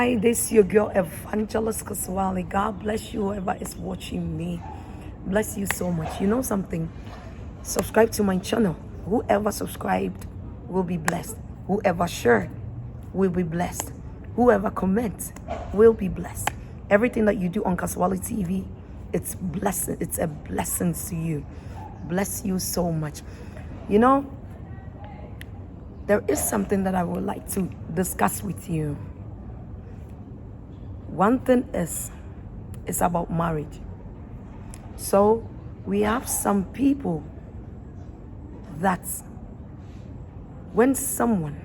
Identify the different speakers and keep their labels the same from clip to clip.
Speaker 1: Hi, this is your girl Evangelist Kasawale. God bless you, whoever is watching me. Bless you so much. You know something? Subscribe to my channel. Whoever subscribed will be blessed. Whoever shared will be blessed. Whoever comments will be blessed. Everything that you do on Kasawale TV, it's blessing. It's a blessing to you. Bless you so much. You know, there is something that I would like to discuss with you. One thing is about marriage. So we have some people that when someone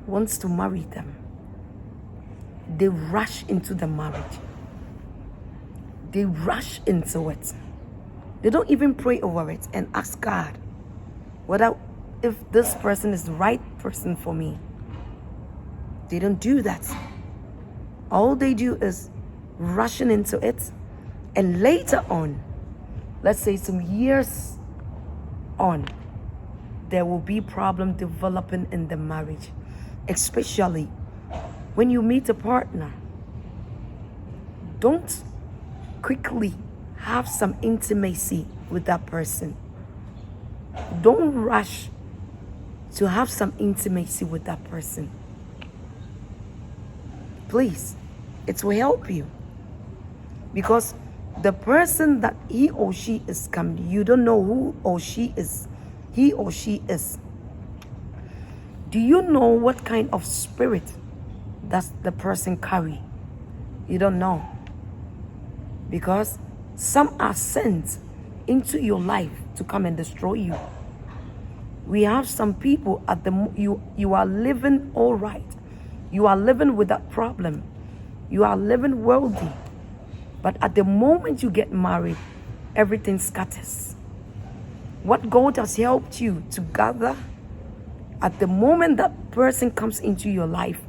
Speaker 1: wants to marry them, they rush into the marriage. They rush into it. They don't even pray over it and ask God whether if this person is the right person for me. They don't do that. All they do is rushing into it, and later on, let's say some years on, there will be problem developing in the marriage, especially when you meet a partner. Don't quickly have some intimacy with that person. Don't rush to have some intimacy with that person. Please, it will help you, because the person that he or she is coming, you don't know who or she is. He or she is. Do you know what kind of spirit does the person carry? You don't know, because some are sent into your life to come and destroy you. We have some people at you are living all right. You are living without problem. You are living wealthy. But at the moment you get married, everything scatters. What God has helped you to gather, at the moment that person comes into your life,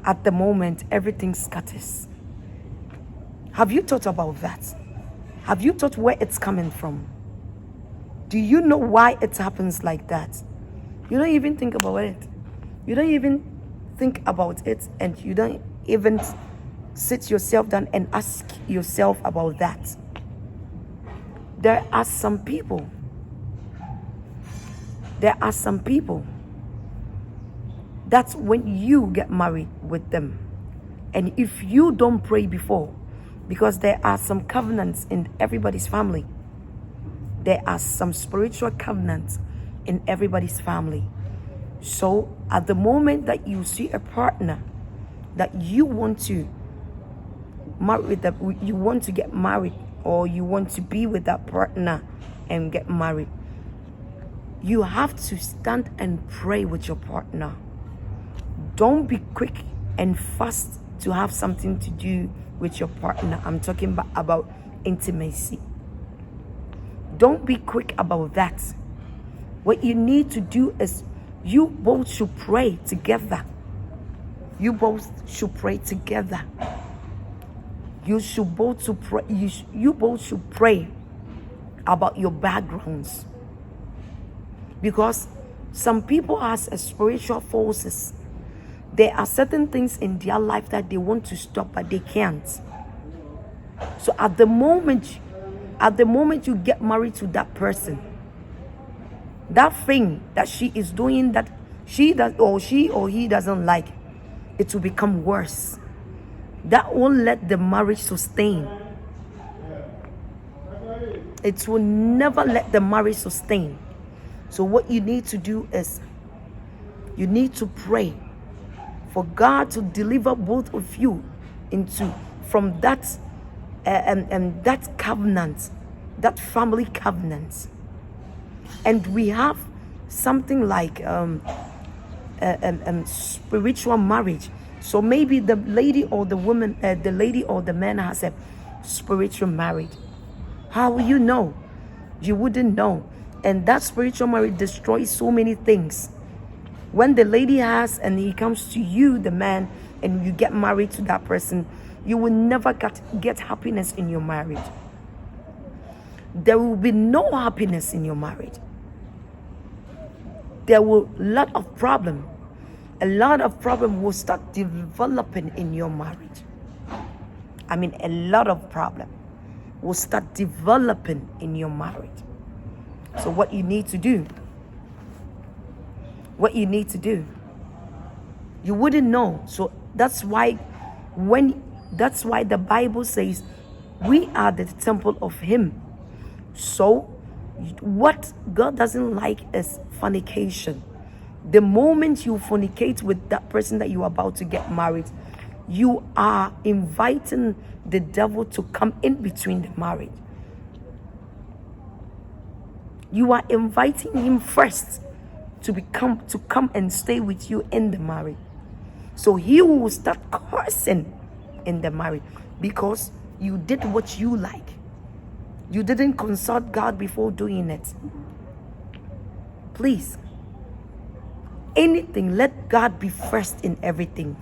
Speaker 1: at the moment everything scatters. Have you thought about that? Have you thought where it's coming from? Do you know why it happens like that? You don't even think about it. You don't even think about it, and you don't even sit yourself down and ask yourself about that. There are some people that when you get married with them, and if you don't pray before, because there are some covenants in everybody's family, there are some spiritual covenants in everybody's family. So at the moment that you see a partner that you want to marry with, that you want to get married, or you want to be with that partner and get married, you have to stand and pray with your partner. Don't be quick and fast to have something to do with your partner. I'm talking about intimacy. Don't be quick about that. What you need to do is you both should pray together. You both should pray together. You both should pray about your backgrounds. Because some people has a spiritual forces. There are certain things in their life that they want to stop, but they can't. So at the moment you get married to that person, that thing that she is doing that she or he doesn't like, it will become worse. That won't let the marriage sustain. It will never let the marriage sustain. So what you need to do is you need to pray for God to deliver both of you from that that covenant, that family covenant. And we have something like spiritual marriage. So maybe the lady or the woman, the lady or the man has a spiritual marriage. How will you know? You wouldn't know. And that spiritual marriage destroys so many things. When the lady has, and he comes to you, the man, and you get married to that person, you will never get happiness in your marriage. There will be no happiness in your marriage. There will lot of problem. a lot of problem will start developing in your marriage. I mean, a lot of problem will start developing in your marriage. So what you need to do, you wouldn't know. So that's why the Bible says we are the temple of him. So what God doesn't like is fornication. The moment you fornicate with that person that you are about to get married, you are inviting the devil to come in between the marriage. You are inviting him first to come and stay with you in the marriage. So he will start cursing in the marriage because you did what you like. You didn't consult God before doing it. Please, anything, let God be first in everything.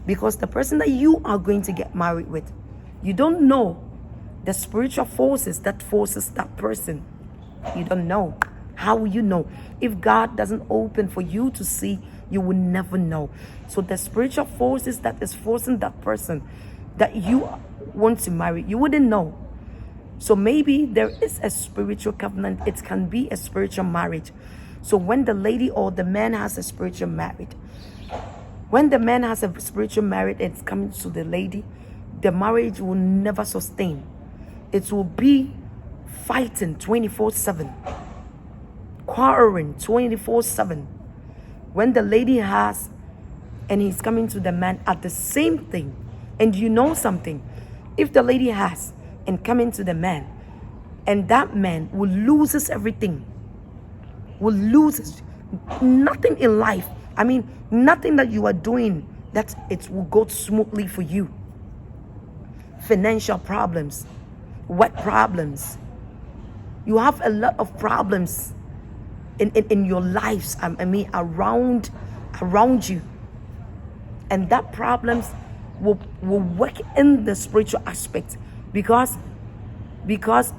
Speaker 1: Because the person that you are going to get married with, you don't know the spiritual forces that forces that person. You don't know. How will you know? If God doesn't open for you to see, you will never know. So the spiritual forces that is forcing that person that you want to marry, you wouldn't know. So maybe there is a spiritual covenant. It can be a spiritual marriage. So when the lady or the man has a spiritual marriage, when the man has a spiritual marriage, it's coming to the lady, the marriage will never sustain. It will be fighting 24/7, quarreling 24/7. When the lady has and he's coming to the man at the same thing, and you know something, if the lady has and coming to the man, and that man will loses everything, will lose nothing in life. I mean, nothing that you are doing that it will go smoothly for you. Financial problems, what problems? You have a lot of problems in your lives. I mean, around you, and that problems will work in the spiritual aspect because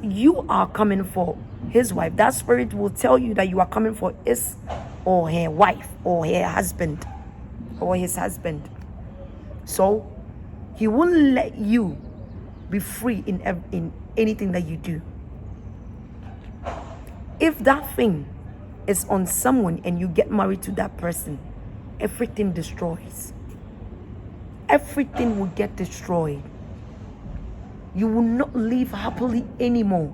Speaker 1: you are coming for his wife. That spirit will tell you that you are coming for his or her wife or her husband or his husband. So he won't let you be free in anything that you do. If that thing is on someone and you get married to that person, everything destroys. Everything will get destroyed. You will not live happily anymore.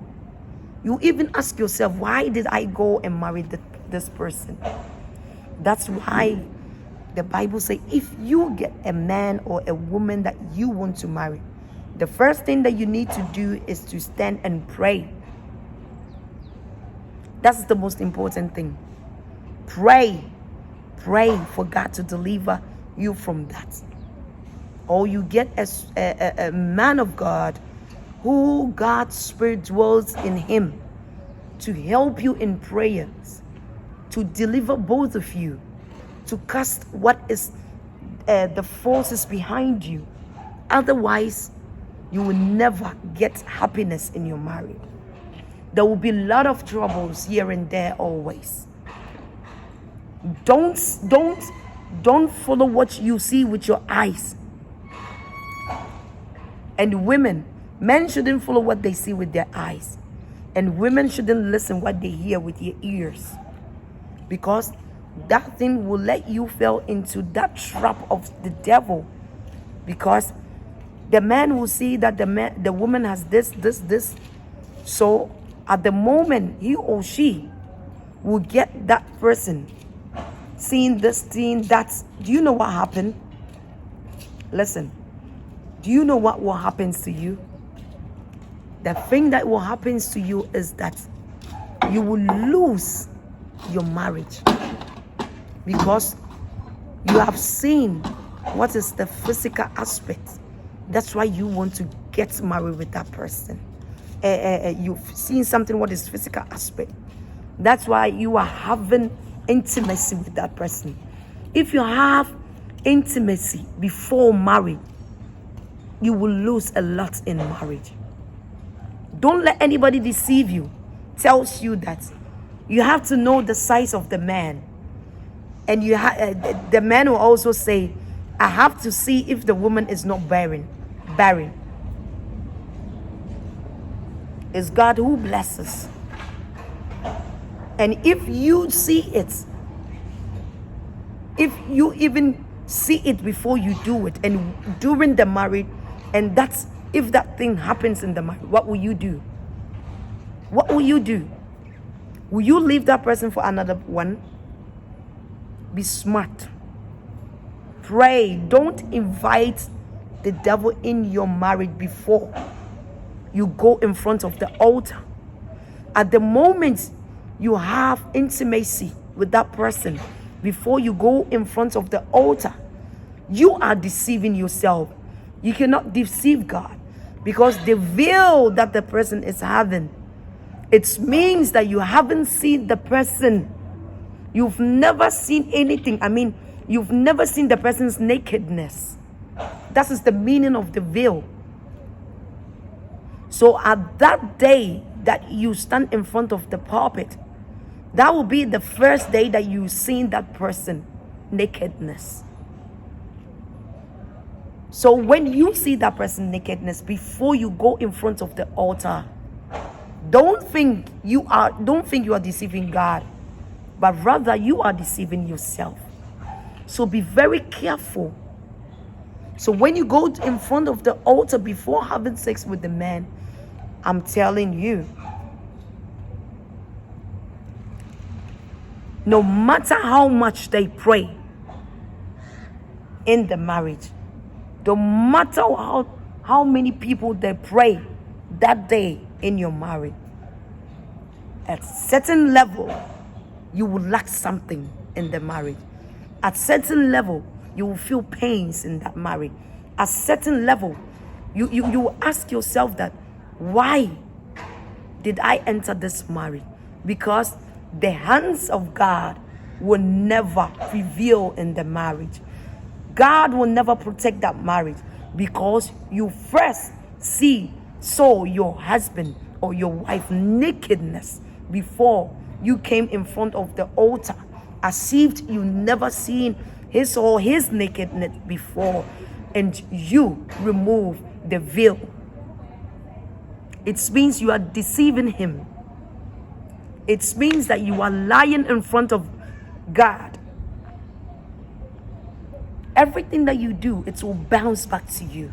Speaker 1: You even ask yourself, why did I go and marry this person? That's why the Bible says, if you get a man or a woman that you want to marry, the first thing that you need to do is to stand and pray. That's the most important thing. Pray for God to deliver you from that. Or you get a man of God who God's Spirit dwells in him to help you in prayers, to deliver both of you, to cast what is the forces behind you. Otherwise, you will never get happiness in your marriage. There will be a lot of troubles here and there always. Don't follow what you see with your eyes. And women, men shouldn't follow what they see with their eyes. And women shouldn't listen what they hear with their ears. Because that thing will let you fall into that trap of the devil. Because the man will see that the woman has this. So at the moment he or she will get that person seeing this, seeing that. Do you know what happened? Listen. Do you know what will happen to you? The thing that will happen to you is that you will lose your marriage because you have seen what is the physical aspect. That's why you want to get married with that person. You've seen something what is physical aspect. That's why you are having intimacy with that person. If you have intimacy before marriage, you will lose a lot in marriage. Don't let anybody deceive you. Tells you that you have to know the size of the man And the man will also say, I have to see if the woman is not barren. It's God who blesses. And if you see it, if you even see it before you do it, and during the marriage, and that's if that thing happens in the marriage, what will you do? What will you do? Will you leave that person for another one? Be smart. Pray. Don't invite the devil in your marriage before you go in front of the altar. At the moment you have intimacy with that person, before you go in front of the altar, you are deceiving yourself. You cannot deceive God, because the veil that the person is having, it means that you haven't seen the person. You've never seen anything. I mean, you've never seen the person's nakedness. That is the meaning of the veil. So at that day that you stand in front of the pulpit, that will be the first day that you've seen that person nakedness. So when you see that person nakedness, before you go in front of the altar, don't think you are deceiving God, but rather you are deceiving yourself. So be very careful. So when you go in front of the altar before having sex with the man, I'm telling you, no matter how much they pray in the marriage, no matter how many people they pray that day in your marriage, at certain level you will lack something in the marriage. At certain level you will feel pains in that marriage. At certain level you will ask yourself that, why did I enter this marriage? Because the hands of God will never prevail in the marriage. God will never protect that marriage, because you first saw your husband or your wife nakedness before you came in front of the altar, as if you never seen his or his nakedness before, and you remove the veil. It means you are deceiving him. It means that you are lying in front of God. Everything that you do, it will bounce back to you.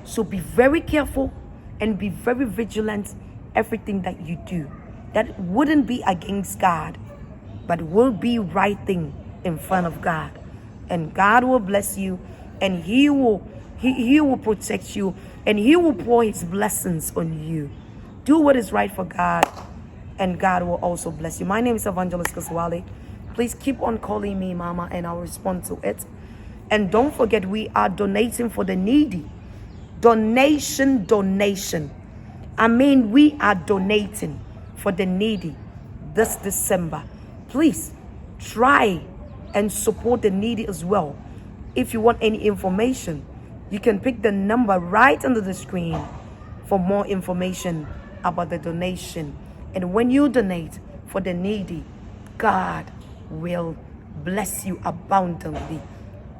Speaker 1: So be very careful and be very vigilant. Everything that you do, that wouldn't be against God, but will be right thing in front of God. And God will bless you, and He will protect you, and He will pour His blessings on you. Do what is right for God, and God will also bless you. My name is Evangelist Kasawale. Please keep on calling me Mama, and I'll respond to it. And don't forget, we are donating for the needy. Donation. I mean, we are donating for the needy this December. Please try and support the needy as well. If you want any information, you can pick the number right under the screen for more information about the donation. And when you donate for the needy, God will bless you abundantly.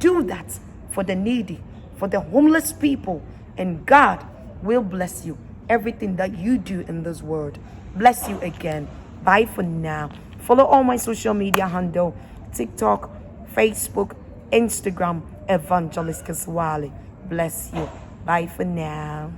Speaker 1: Do that for the needy, for the homeless people, and God will bless you. Everything that you do in this world. Bless you again. Bye for now. Follow all my social media handle: TikTok, Facebook, Instagram, Evangelist Kasawale. Bless you. Bye for now.